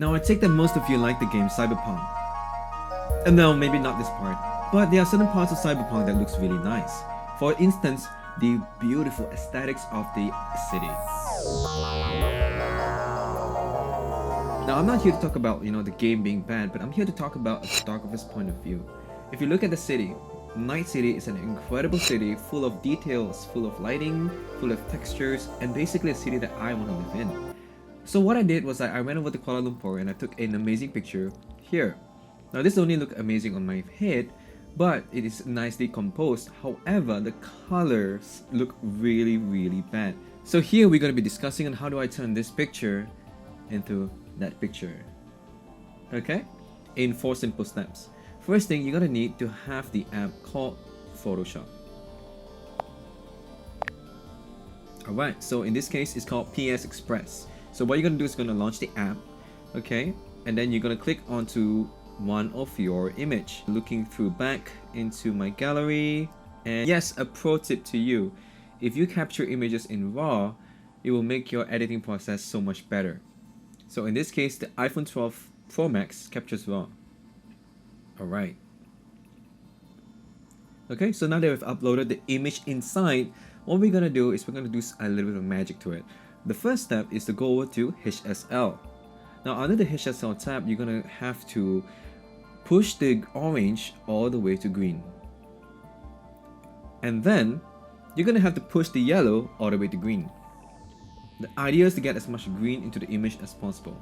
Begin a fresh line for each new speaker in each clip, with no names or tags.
Now I take that most of you like the game Cyberpunk. And no, maybe not this part, but there are certain parts of Cyberpunk that looks really nice. For instance, the beautiful aesthetics of the city. Now I'm not here to talk about, the game being bad, but I'm here to talk about a photographer's point of view. If you look at the city, Night City is an incredible city full of details, full of lighting, full of textures, and basically a city that I want to live in. So what I did was I went over to Kuala Lumpur and I took an amazing picture here. Now this only looked amazing on my head, but it is nicely composed. However, the colors look really, really bad. So here we're going to be discussing on how do I turn this picture into that picture. Okay? In 4 simple steps. First thing, you're going to need to have the app called Photoshop. Alright, so in this case, it's called PS Express. So what you're going to do is going to launch the app, okay? And then you're going to click onto one of your image. Looking through back into my gallery. And yes, a pro tip to you. If you capture images in RAW, it will make your editing process so much better. So in this case, the iPhone 12 Pro Max captures RAW. Alright. Okay, so now that we've uploaded the image inside, what we're going to do is we're going to do a little bit of magic to it. The first step is to go over to HSL. Now under the HSL tab, you're going to have to push the orange all the way to green. And then, you're going to have to push the yellow all the way to green. The idea is to get as much green into the image as possible.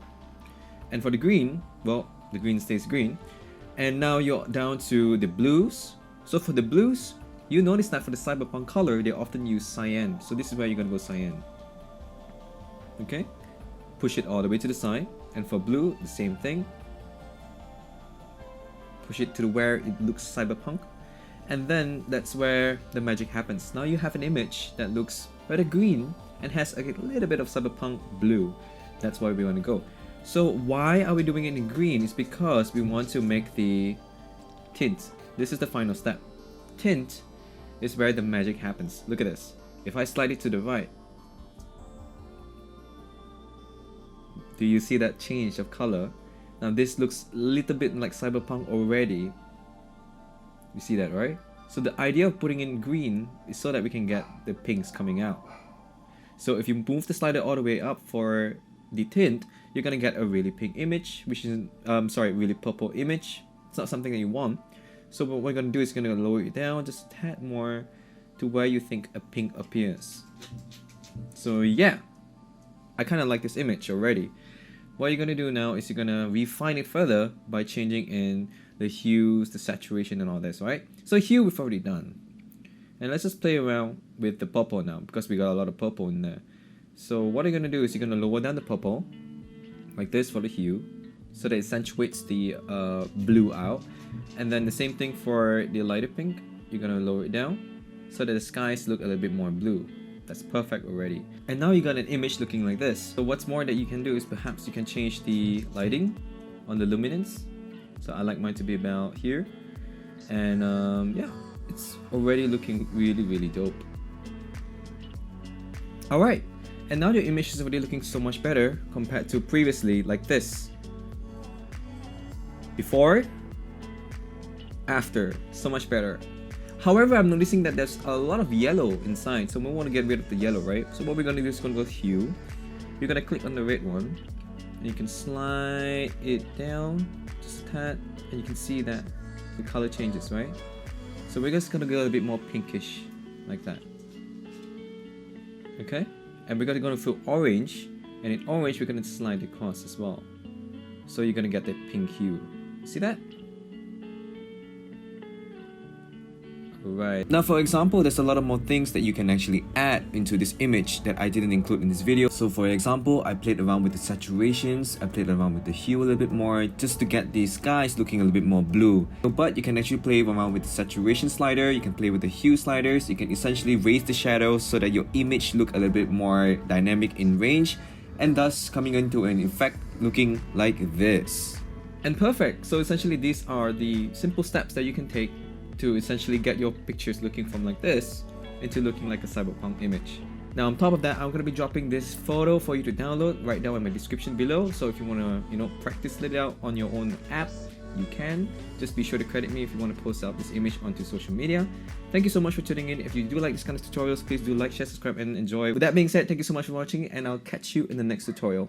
And for the green, well, the green stays green. And now you're down to the blues. So for the blues, you notice that for the Cyberpunk color, they often use cyan. So this is where you're going to go cyan. Okay, push it all the way to the side, and for blue, the same thing. Push it to where it looks cyberpunk, and then that's where the magic happens. Now you have an image that looks rather green and has a little bit of cyberpunk blue. That's where we want to go. So why are we doing it in green? It's because we want to make the tint. This is the final step. Tint is where the magic happens. Look at this. If I slide it to the right, do you see that change of color? Now this looks a little bit like Cyberpunk already. You see that, right? So the idea of putting in green is so that we can get the pinks coming out. So if you move the slider all the way up for the tint, you're gonna get a really pink image, which is, really purple image. It's not something that you want. So what we're gonna do is gonna lower it down just a tad more to where you think a pink appears. So yeah, I kind of like this image already. What you're going to do now is you're going to refine it further by changing in the hues, the saturation and all this, right? So hue we've already done. And let's just play around with the purple now because we got a lot of purple in there. So what you're going to do is you're going to lower down the purple like this for the hue so that it accentuates the blue out. And then the same thing for the lighter pink. You're going to lower it down so that the skies look a little bit more blue. That's perfect already. And now you got an image looking like this. So what's more that you can do is perhaps you can change the lighting on the luminance. So I like mine to be about here. And yeah, it's already looking really, really dope. Alright, and now your image is already looking so much better compared to previously like this. Before, after, so much better. However, I'm noticing that there's a lot of yellow inside, so we want to get rid of the yellow, right? So what we're going to do is going to go to hue. You're going to click on the red one, and you can slide it down just a tad, and you can see that the color changes, right? So we're just going to go a bit more pinkish, like that. Okay? And we're going to go to orange, and in orange we're going to slide across as well. So you're going to get the pink hue. See that? Right. Now for example, there's a lot of more things that you can actually add into this image that I didn't include in this video. So for example, I played around with the saturations, I played around with the hue a little bit more just to get these skies looking a little bit more blue. But you can actually play around with the saturation slider, you can play with the hue sliders, you can essentially raise the shadows so that your image look a little bit more dynamic in range and thus coming into an effect looking like this. And perfect. So essentially these are the simple steps that you can take to essentially get your pictures looking from like this into looking like a cyberpunk image. Now on top of that, I'm going to be dropping this photo for you to download right down in my description below. So if you want to, practice it out on your own app, you can. Just be sure to credit me if you want to post out this image onto social media. Thank you so much for tuning in. If you do like this kind of tutorials, please do like, share, subscribe, and enjoy. With that being said, thank you so much for watching, and I'll catch you in the next tutorial.